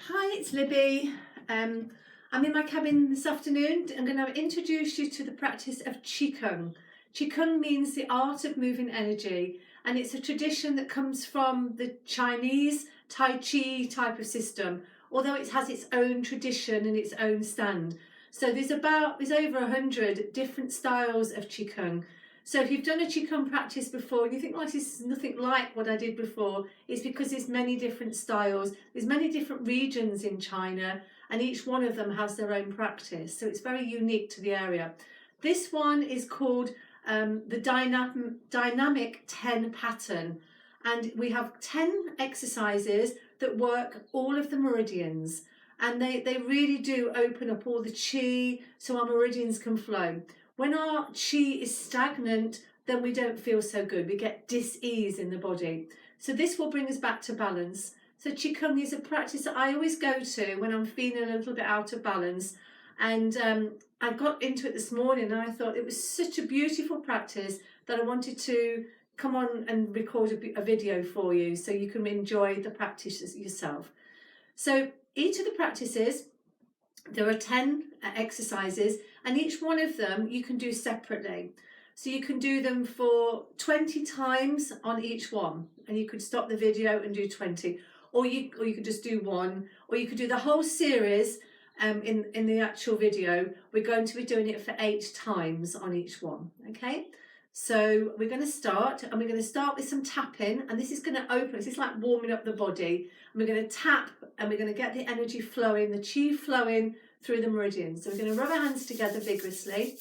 Hi, it's Libby. I'm in my cabin this afternoon. I'm going to introduce you to the practice of Qigong. Qigong means the art of moving energy, and it's a tradition that comes from the Chinese Tai Chi type of system, although it has its own tradition and its own stand. So there's over 100 different styles of Qigong. So if you've done a Qigong practice before and you think, this is nothing like what I did before, it's because there's many different styles, there's many different regions in China, and each one of them has their own practice. So it's very unique to the area. This one is called the dynamic 10 pattern. And we have 10 exercises that work all of the meridians. And they really do open up all the chi so our meridians can flow. When our chi is stagnant, then we don't feel so good. We get dis-ease in the body. So this will bring us back to balance. So Qigong is a practice that I always go to when I'm feeling a little bit out of balance. And I got into it this morning and I thought it was such a beautiful practice that I wanted to come on and record a video for you so you can enjoy the practice yourself. So each of the practices, there are 10 exercises, and each one of them you can do separately. So you can do them for 20 times on each one, and you could stop the video and do 20, or you could just do one, or you could do the whole series in the actual video. We're going to be doing it for 8 times on each one, okay? So we're going to start, and we're going to start with some tapping, and this is going to open, this is like warming up the body. And we're going to tap, and we're going to get the energy flowing, the chi flowing through the meridians. So we're going to rub our hands together vigorously.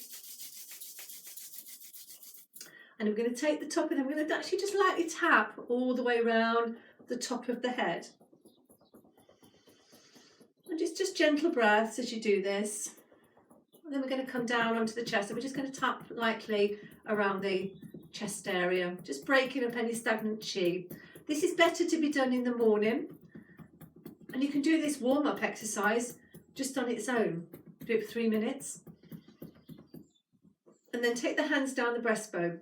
And we're going to take the top of them, we're going to actually just lightly tap all the way around the top of the head. And just gentle breaths as you do this. And then we're going to come down onto the chest, and we're just going to tap lightly around the chest area, just breaking up any stagnant chi. This is better to be done in the morning, and you can do this warm-up exercise just on its own. Do it for 3 minutes, and then take the hands down the breastbone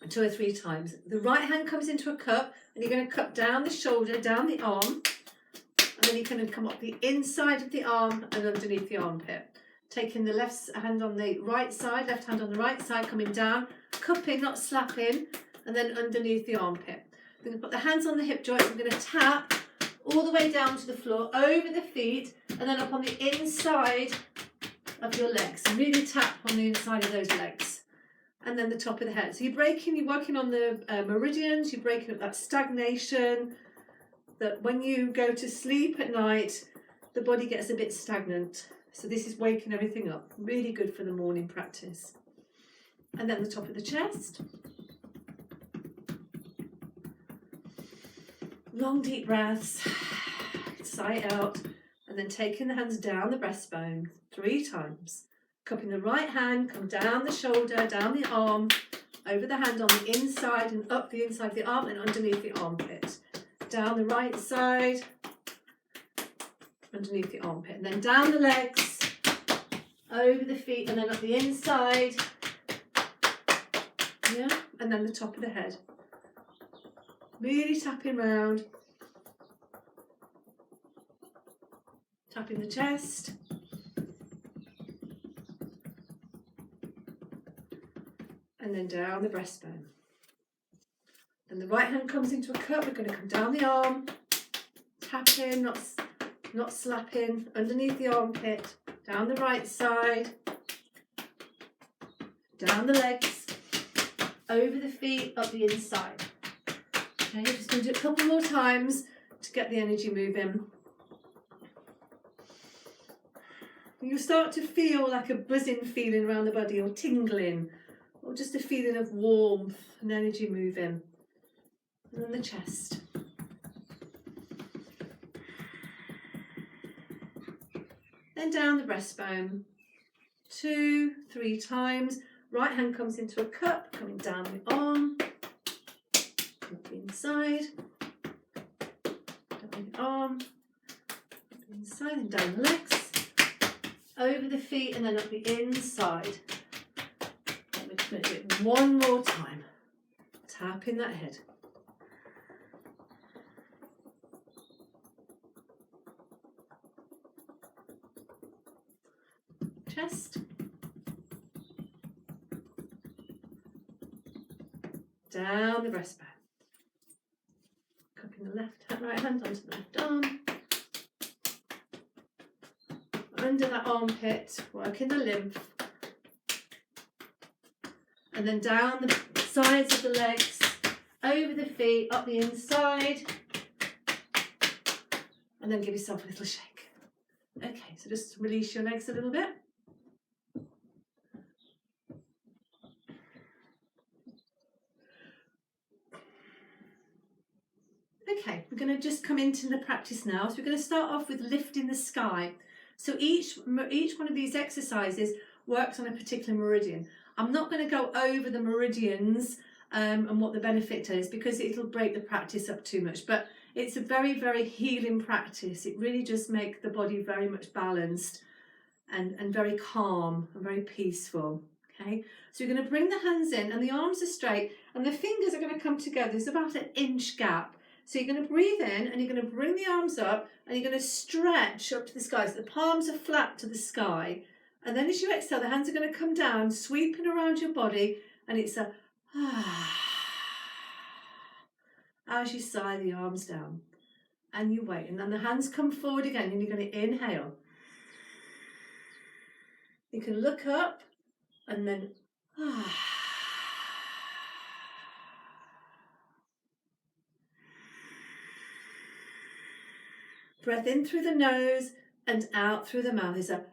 2 or 3 times. The right hand comes into a cup, and you're going to cup down the shoulder, down the arm, and then you're going to come up the inside of the arm and underneath the armpit. Taking the left hand on the right side, left hand on the right side, coming down, cupping, not slapping, and then underneath the armpit. We're going to put the hands on the hip joints. We're going to tap all the way down to the floor, over the feet, and then up on the inside of your legs. So really tap on the inside of those legs. And then the top of the head. So you're working on the meridians, you're breaking up that stagnation, that when you go to sleep at night, the body gets a bit stagnant. So this is waking everything up. Really good for the morning practice. And then the top of the chest. Long deep breaths, sigh out, and then taking the hands down the breastbone 3 times. Cupping the right hand, come down the shoulder, down the arm, over the hand on the inside and up the inside of the arm and underneath the armpit. Down the right side, underneath the armpit, and then down the legs, over the feet, and then up the inside, yeah, and then the top of the head. Really tapping round, tapping the chest, and then down the breastbone. Then the right hand comes into a cup. We're going to come down the arm, tapping, not slapping, underneath the armpit, down the right side, down the legs, over the feet, up the inside. Okay, you're just going to do it a couple more times to get the energy moving. You'll start to feel like a buzzing feeling around the body, or tingling, or just a feeling of warmth and energy moving. And then the chest. Then down the breastbone 2, 3 times. Right hand comes into a cup, coming down the arm, up the inside, down the arm, up the inside, and down the legs, over the feet, and then up the inside. And we're just going to do it one more time. Tapping that head. chest. Down the breastbone. Cupping the right hand onto the left arm. Under that armpit, working the lymph. And then down the sides of the legs, over the feet, up the inside. And then give yourself a little shake. Okay, so just release your legs a little bit. Okay, we're going to just come into the practice now. So we're going to start off with lifting the sky. So each one of these exercises works on a particular meridian. I'm not going to go over the meridians and what the benefit is, because it'll break the practice up too much. But it's a very, very healing practice. It really does make the body very much balanced and very calm and very peaceful. Okay, so you're going to bring the hands in and the arms are straight and the fingers are going to come together. There's about an inch gap. So you're going to breathe in and you're going to bring the arms up and you're going to stretch up to the sky. So the palms are flat to the sky. And then as you exhale, the hands are going to come down, sweeping around your body. And it's a as you sigh the arms down. And you wait. And then the hands come forward again and you're going to inhale. You can look up and then breath in through the nose and out through the mouth. Is a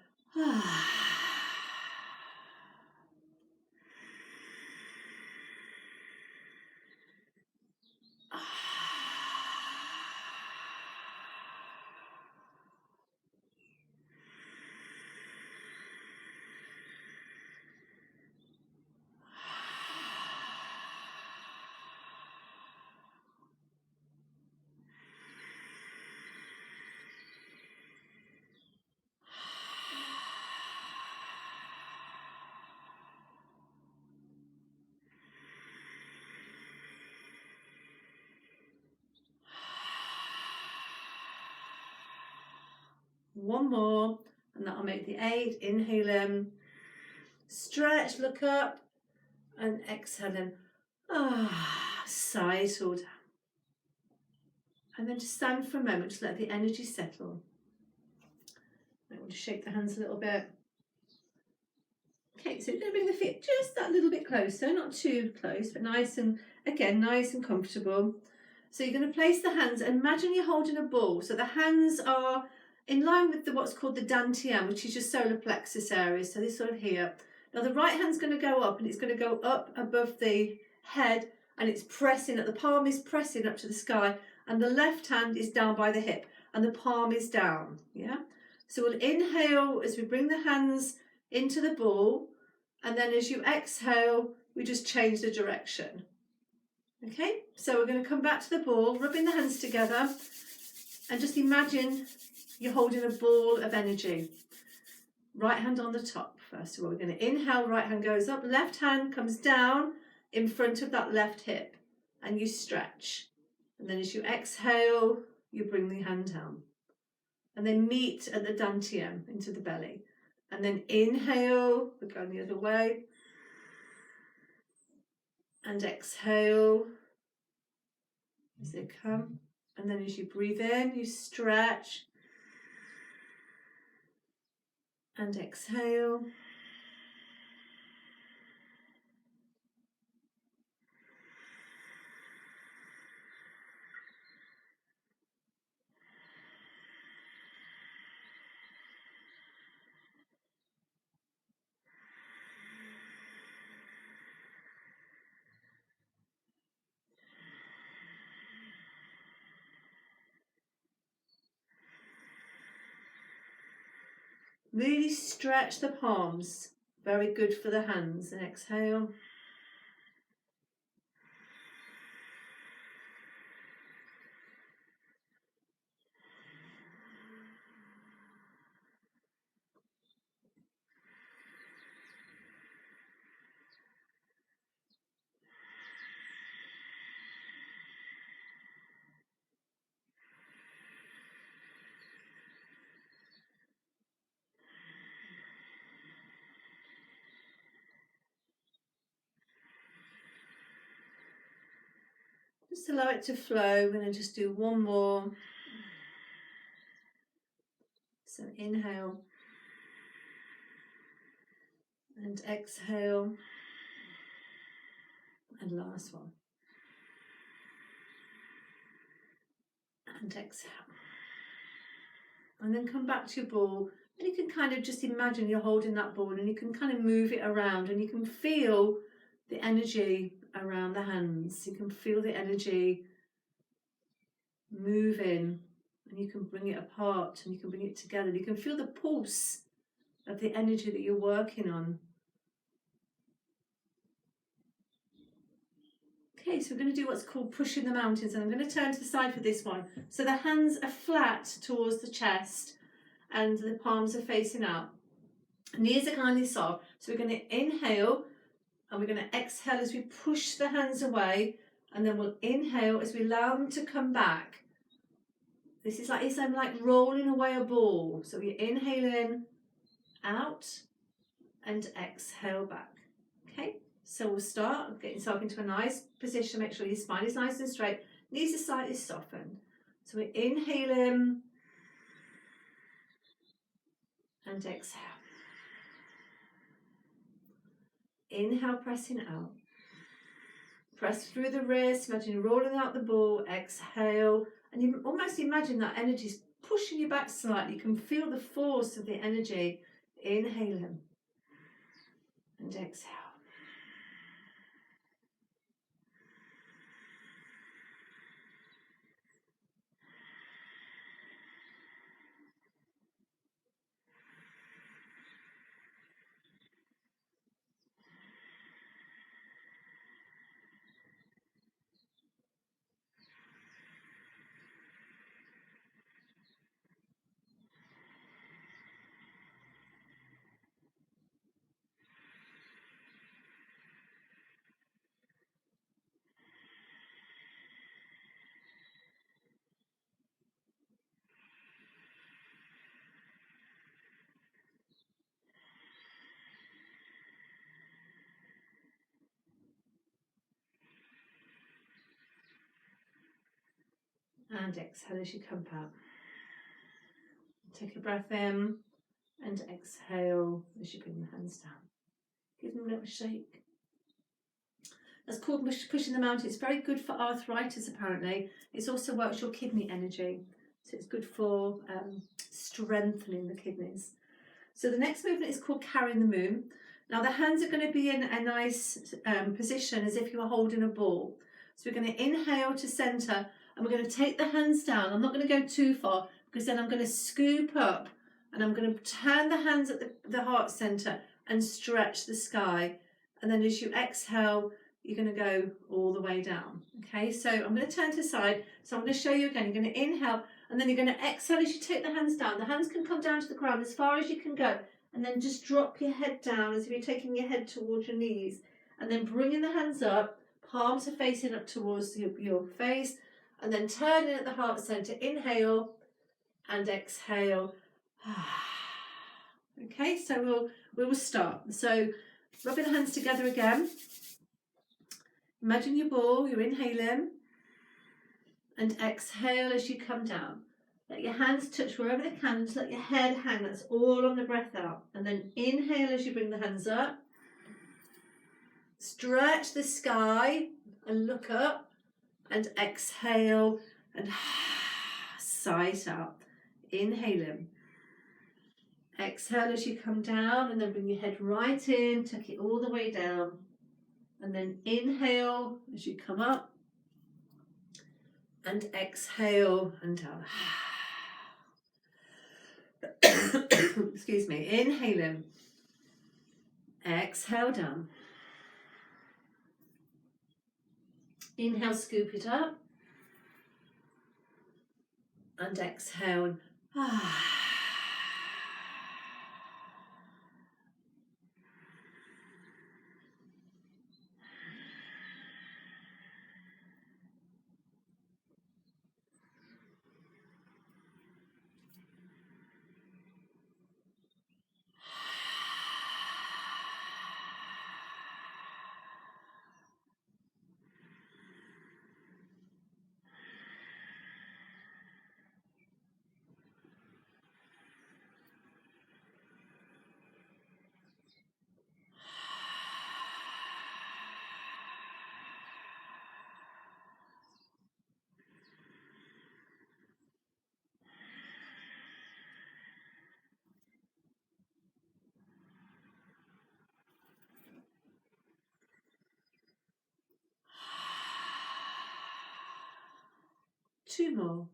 one more, and that'll make the 8. Inhale in, stretch, look up, and exhale in. Sigh it all down. And then just stand for a moment, just let the energy settle. I want to shake the hands a little bit. Okay, so you're going to bring the feet just that little bit closer, not too close, but nice and, again, nice and comfortable. So you're going to place the hands, and imagine you're holding a ball. So the hands are in line with what's called the dantian, which is your solar plexus area, so this sort of here. Now the right hand's going to go up, and it's going to go up above the head, and it's pressing, the palm is pressing up to the sky, and the left hand is down by the hip, and the palm is down, yeah? So we'll inhale as we bring the hands into the ball, and then as you exhale, we just change the direction. Okay, so we're going to come back to the ball, rubbing the hands together, and just imagine you're holding a ball of energy. Right hand on the top. First of all, we're going to inhale, right hand goes up, left hand comes down in front of that left hip, and you stretch. And then as you exhale, you bring the hand down. And then meet at the dantian into the belly. And then inhale, we're going the other way. And exhale as they come. And then as you breathe in, you stretch. And exhale. Really stretch the palms. Very good for the hands. And exhale. Just allow it to flow. We're going to just do one more. So inhale and exhale, and last one, and exhale, and then come back to your ball. And you can kind of just imagine you're holding that ball, and you can kind of move it around, and you can feel the energy around the hands. You can feel the energy moving, and you can bring it apart, and you can bring it together. You can feel the pulse of the energy that you're working on. Okay, so we're going to do what's called pushing the mountains, and I'm going to turn to the side for this one. So the hands are flat towards the chest and the palms are facing out. Knees are kindly soft. So we're going to inhale and we're going to exhale as we push the hands away, and then we'll inhale as we allow them to come back. This is like, I'm like rolling away a ball. So we inhale in, out, and exhale back. Okay. So we'll start, get yourself into a nice position, make sure your spine is nice and straight, knees are slightly softened. So we inhale in and exhale. Inhale, pressing out. Press through the wrist, imagine you're rolling out the ball, exhale, and you almost imagine that energy is pushing you back slightly. You can feel the force of the energy. Inhale in and exhale. And exhale as you come out. Take a breath in and exhale as you bring the hands down. Give them a little shake. That's called pushing the mountain. It's very good for arthritis apparently. It also works your kidney energy. So it's good for strengthening the kidneys. So the next movement is called carrying the moon. Now the hands are going to be in a nice position as if you were holding a ball. So we're going to inhale to centre, and we're going to take the hands down. I'm not going to go too far because then I'm going to scoop up and I'm going to turn the hands at the heart centre and stretch the sky. And then as you exhale, you're going to go all the way down. Okay, so I'm going to turn to the side. So I'm going to show you again. You're going to inhale and then you're going to exhale as you take the hands down. The hands can come down to the ground as far as you can go. And then just drop your head down as if you're taking your head towards your knees. And then bringing the hands up, palms are facing up towards your face. And then turning at the heart centre. Inhale and exhale. Okay, so we will start. So rubbing the hands together again. Imagine your ball, you're inhaling and exhale as you come down. Let your hands touch wherever they can, just let your head hang, that's all on the breath out. And then inhale as you bring the hands up. Stretch the sky and look up, and exhale and sigh it out. Inhaling. Exhale as you come down, and then bring your head right in, tuck it all the way down. And then inhale as you come up, and exhale and down. Excuse me. Inhaling. Exhale down. Inhale, scoop it up. And exhale. 2 more.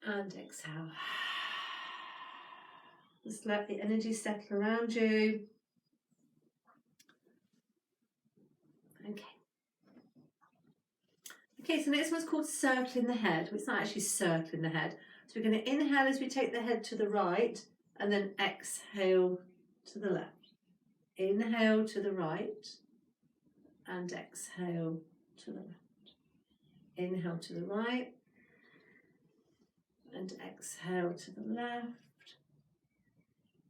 And exhale. Just let the energy settle around you. Okay. Okay, so next one's called circling the head. Well, it's not actually circling the head. So we're going to inhale as we take the head to the right and then exhale to the left. Inhale to the right and exhale to the left. Inhale to the right and exhale to the left.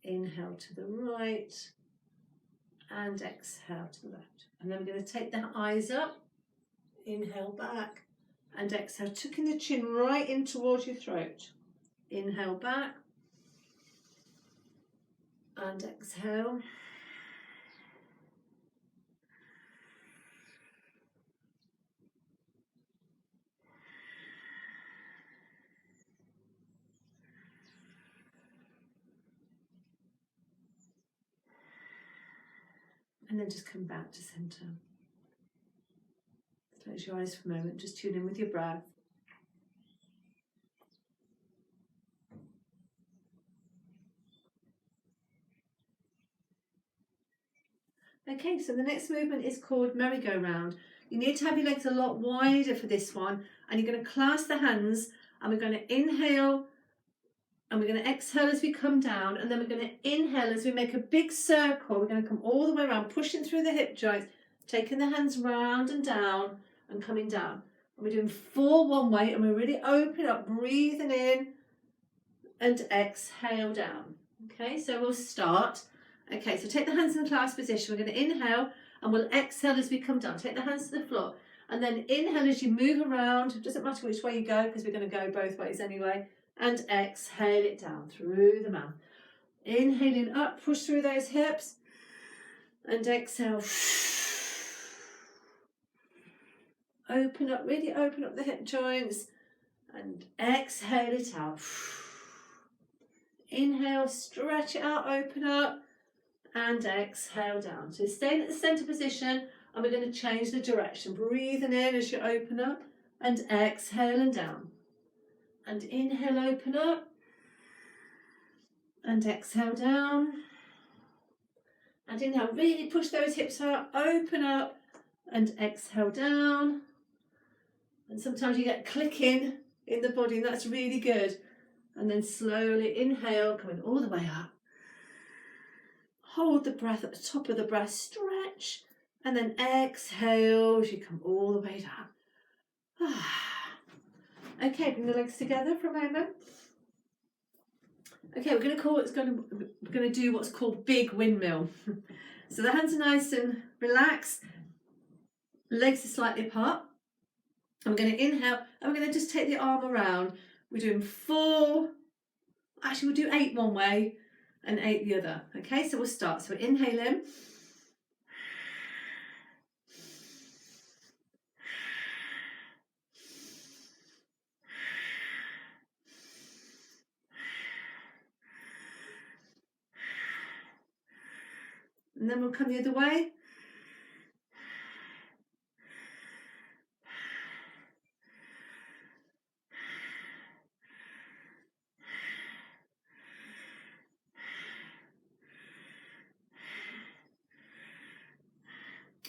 Inhale to the right and exhale to the left. And then we're going to take the eyes up, inhale back and exhale, tucking the chin right in towards your throat. Inhale back and exhale. And then just come back to centre. Close your eyes for a moment, just tune in with your breath. Okay, so the next movement is called merry-go-round. You need to have your legs a lot wider for this one, and you're going to clasp the hands, and we're going to inhale, and we're going to exhale as we come down, and then we're going to inhale as we make a big circle. We're going to come all the way around, pushing through the hip joints, taking the hands round and down, and coming down. And we're doing 4 one way, and we're really opening up, breathing in, and exhale down. Okay, so we'll start. Okay, so take the hands in the clasp position. We're going to inhale and we'll exhale as we come down. Take the hands to the floor and then inhale as you move around. It doesn't matter which way you go because we're going to go both ways anyway. And exhale it down through the mouth. Inhaling up, push through those hips and exhale. Open up, really open up the hip joints and exhale it out. Inhale, stretch it out, open up. And exhale down. So staying at the centre position and we're going to change the direction. Breathing in as you open up and exhale and down. And inhale, open up and exhale down. And inhale, really push those hips out, open up and exhale down. And sometimes you get clicking in the body and that's really good. And then slowly inhale, coming all the way up. Hold the breath at the top of the breath, stretch, and then exhale as you come all the way down. Okay, bring the legs together for a moment. Okay, we're going to do what's called big windmill. So the hands are nice and relaxed, legs are slightly apart. And we're going to inhale, and we're going to just take the arm around. We're doing 4, actually we'll do 8 one way. And 8 the other. Okay, so we'll start. So inhale in. And then we'll come the other way.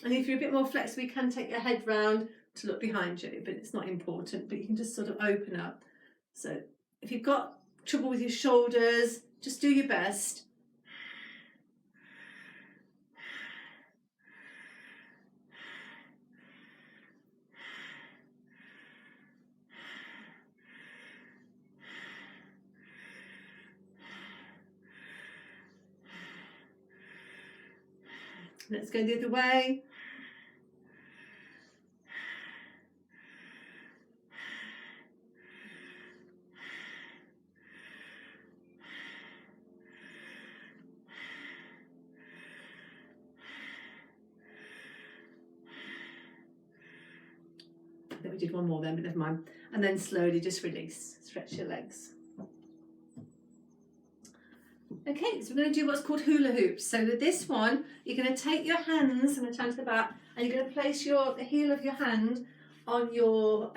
And if you're a bit more flexible, you can take your head round to look behind you, but it's not important, but you can just sort of open up. So if you've got trouble with your shoulders, just do your best. Let's go the other way. think we did one more then, but never mind. And then slowly just release, stretch your legs. Okay, so we're going to do what's called hula hoops. So with this one, you're going to take your hands, I'm going to turn to the back, and you're going to place the heel of your hand on your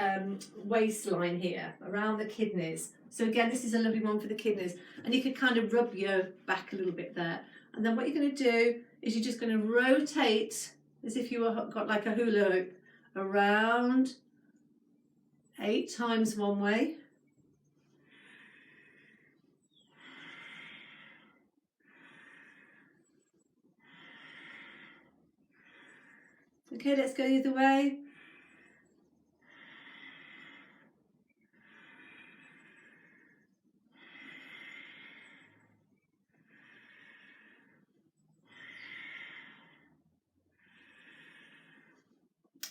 waistline here, around the kidneys. So again, this is a lovely one for the kidneys. And you can kind of rub your back a little bit there. And then what you're going to do is you're just going to rotate as if you got like a hula hoop around 8 times one way. Okay, let's go the other way.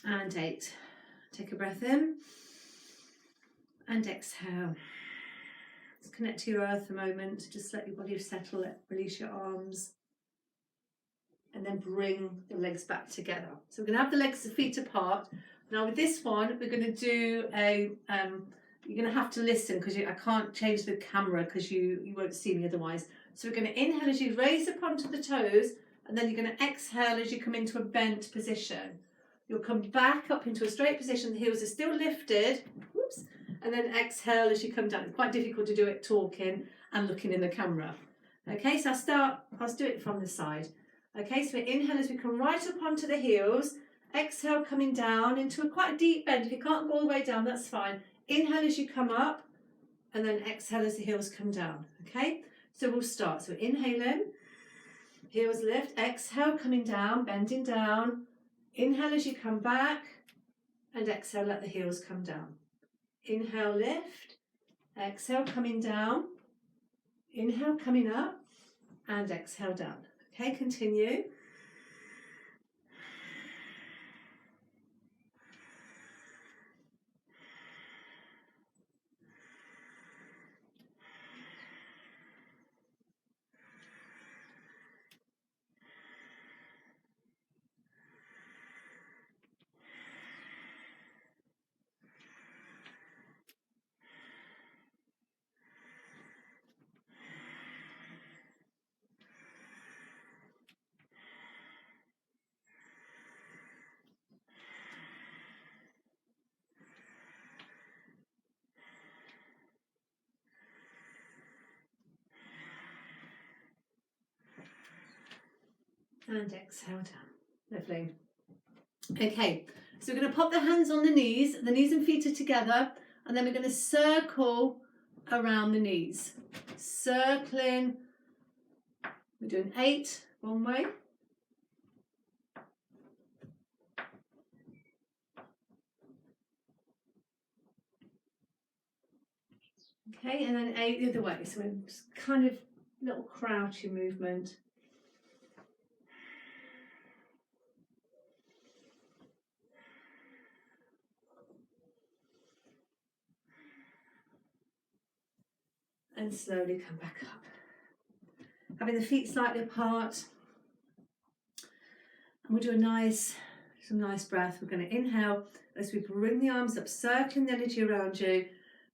And 8. Take a breath in and exhale. Just connect to your earth a moment. Just let your body settle, release your arms. And then bring the legs back together. So we're going to have the feet apart. Now with this one, we're going to do you're going to have to listen because I can't change the camera because you won't see me otherwise. So we're going to inhale as you raise up onto the toes, and then you're going to exhale as you come into a bent position. You'll come back up into a straight position, the heels are still lifted, whoops, and then exhale as you come down. It's quite difficult to do it talking and looking in the camera. Okay, so I'll do it from the side. Okay, so we inhale as we come right up onto the heels. Exhale, coming down into quite a deep bend. If you can't go all the way down, that's fine. Inhale as you come up, and then exhale as the heels come down. Okay, so we'll start. So inhaling, heels lift. Exhale, coming down, bending down. Inhale as you come back, and exhale, let the heels come down. Inhale, lift. Exhale, coming down. Inhale, coming up, and exhale down. Okay, continue. And exhale down. Lovely. Okay, so we're going to pop the hands on the knees and feet are together, and then we're going to circle around the knees. Circling, we're doing 8 one way. Okay, and then 8 the other way. So it's kind of little crouching movement. And slowly come back up. Having the feet slightly apart. And we'll do some nice breath. We're going to inhale as we bring the arms up, circling the energy around you.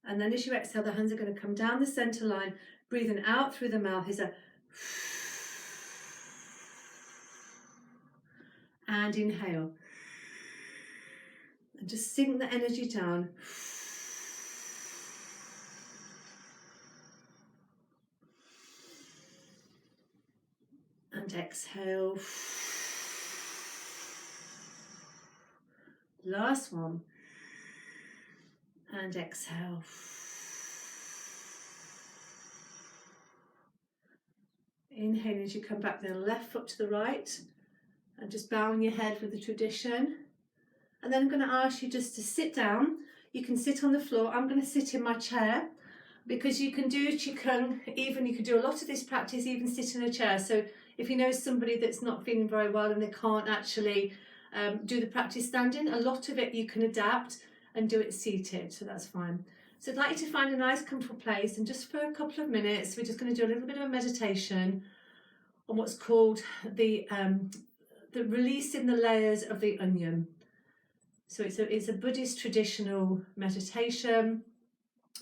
And then as you exhale, the hands are going to come down the center line. Breathing out through the mouth is a and inhale. And just sink the energy down. And exhale. Last one. And exhale. Inhale as you come back, then left foot to the right. And just bowing your head with the tradition. And then I'm going to ask you just to sit down. You can sit on the floor. I'm going to sit in my chair because you can do Qigong, you can do a lot of this practice, even sit in a chair. So if you know somebody that's not feeling very well and they can't actually do the practice standing, a lot of it you can adapt and do it seated, so that's fine. So I'd like you to find a nice comfortable place, and just for a couple of minutes we're just going to do a little bit of a meditation on what's called the releasing the layers of the onion. So it's a Buddhist traditional meditation.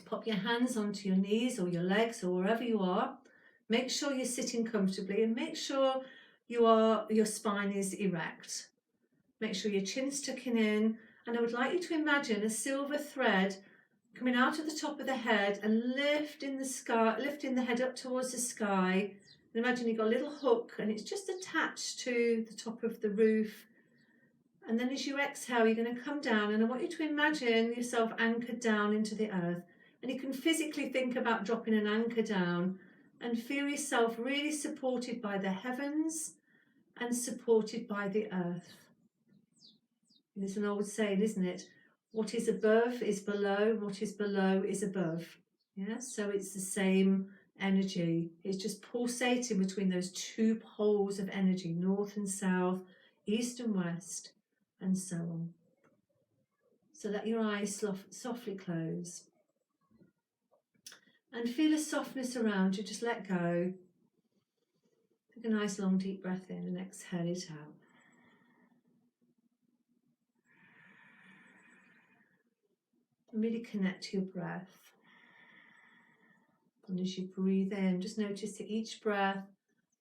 Pop your hands onto your knees or your legs or wherever you are. Make sure you're sitting comfortably and make sure your spine is erect. Make sure your chin's tucking in, and I would like you to imagine a silver thread coming out of the top of the head and lifting the head up towards the sky. And imagine you've got a little hook and it's just attached to the top of the roof. And then as you exhale, you're going to come down, and I want you to imagine yourself anchored down into the earth. And you can physically think about dropping an anchor down and feel yourself really supported by the heavens and supported by the earth. There's an old saying, isn't it? What is above is below, what is below is above. Yeah, so it's the same energy. It's just pulsating between those two poles of energy, north and south, east and west, and so on. So let your eyes softly close. And feel a softness around you, just let go. Take a nice long deep breath in and exhale it out. And really connect to your breath. And as you breathe in, just notice that each breath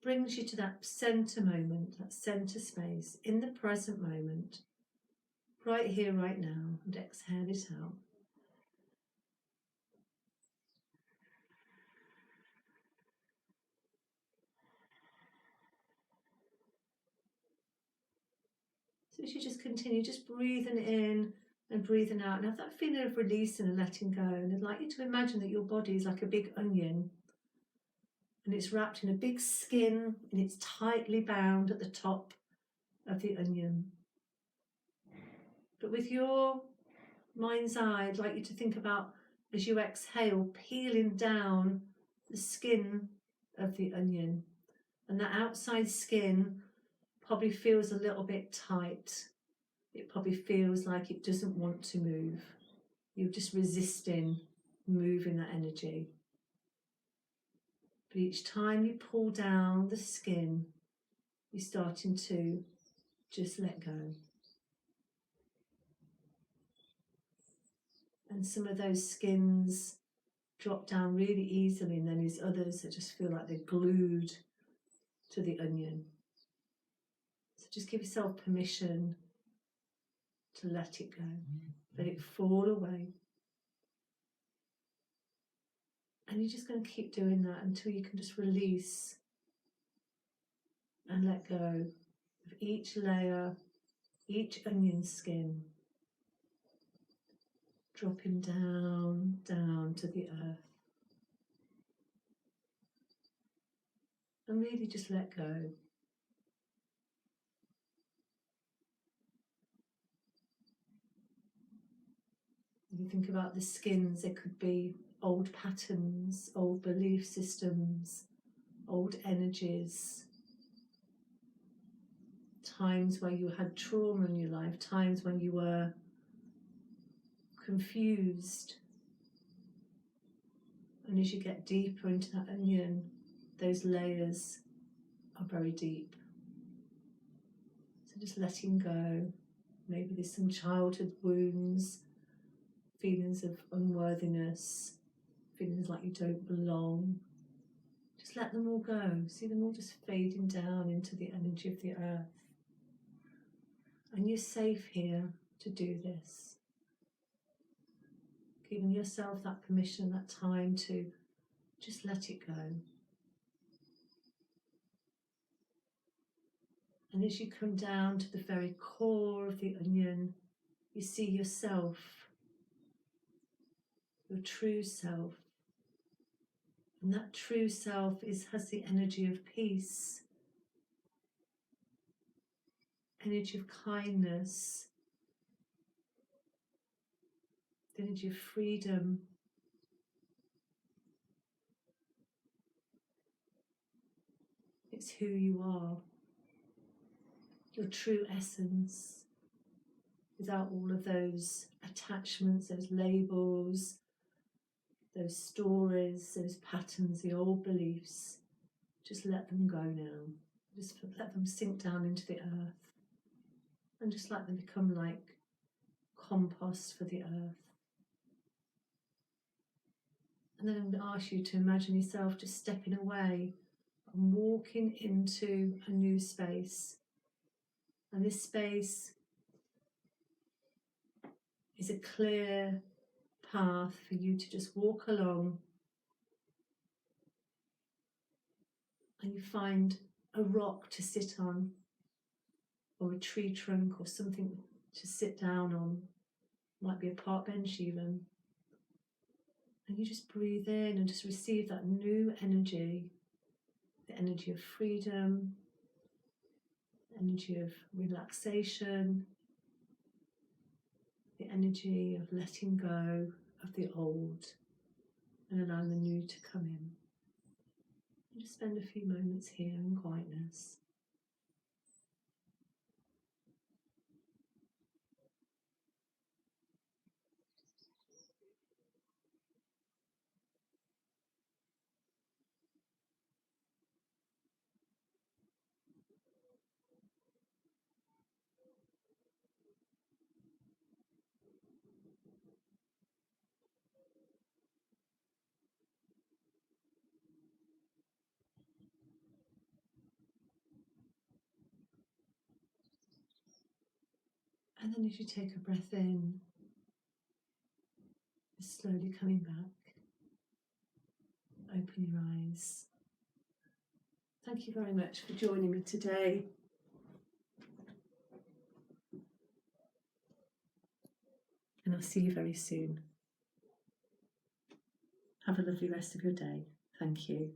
brings you to that centre moment, that centre space, in the present moment, right here, right now, and exhale it out. So as you just continue, just breathing in and breathing out, and have that feeling of releasing and letting go. And I'd like you to imagine that your body is like a big onion, and it's wrapped in a big skin, and it's tightly bound at the top of the onion. But with your mind's eye, I'd like you to think about, as you exhale, peeling down the skin of the onion. And that outside skin probably feels a little bit tight. It probably feels like it doesn't want to move. You're just resisting moving that energy. But each time you pull down the skin, you're starting to just let go. And some of those skins drop down really easily, and then there's others that just feel like they're glued to the onion. So just give yourself permission to let it go. Let it fall away. And you're just going to keep doing that until you can just release and let go of each layer, each onion skin, dropping down, down to the earth. And really just let go. If you think about the skins, there could be old patterns, old belief systems, old energies, times where you had trauma in your life, times when you were confused. And as you get deeper into that onion, those layers are very deep. So just letting go. Maybe there's some childhood wounds, feelings of unworthiness, feelings like you don't belong. Just let them all go. See them all just fading down into the energy of the earth. And you're safe here to do this. Giving yourself that permission, that time to just let it go. And as you come down to the very core of the onion, you see yourself, your true self. And that true self has the energy of peace, energy of kindness, the energy of freedom. It's who you are, your true essence, without all of those attachments, those labels, those stories, those patterns, the old beliefs. Just let them go now. Just let them sink down into the earth, and just let them become like compost for the earth. And then I'm going to ask you to imagine yourself just stepping away and walking into a new space. And this space is a clear path for you to just walk along, and you find a rock to sit on, or a tree trunk, or something to sit down on. Might be a park bench even. And you just breathe in and just receive that new energy, the energy of freedom, the energy of relaxation, the energy of letting go of the old and allowing the new to come in. And just spend a few moments here in quietness. And then as you take a breath in, just slowly coming back, open your eyes. Thank you very much for joining me today. And I'll see you very soon. Have a lovely rest of your day. Thank you.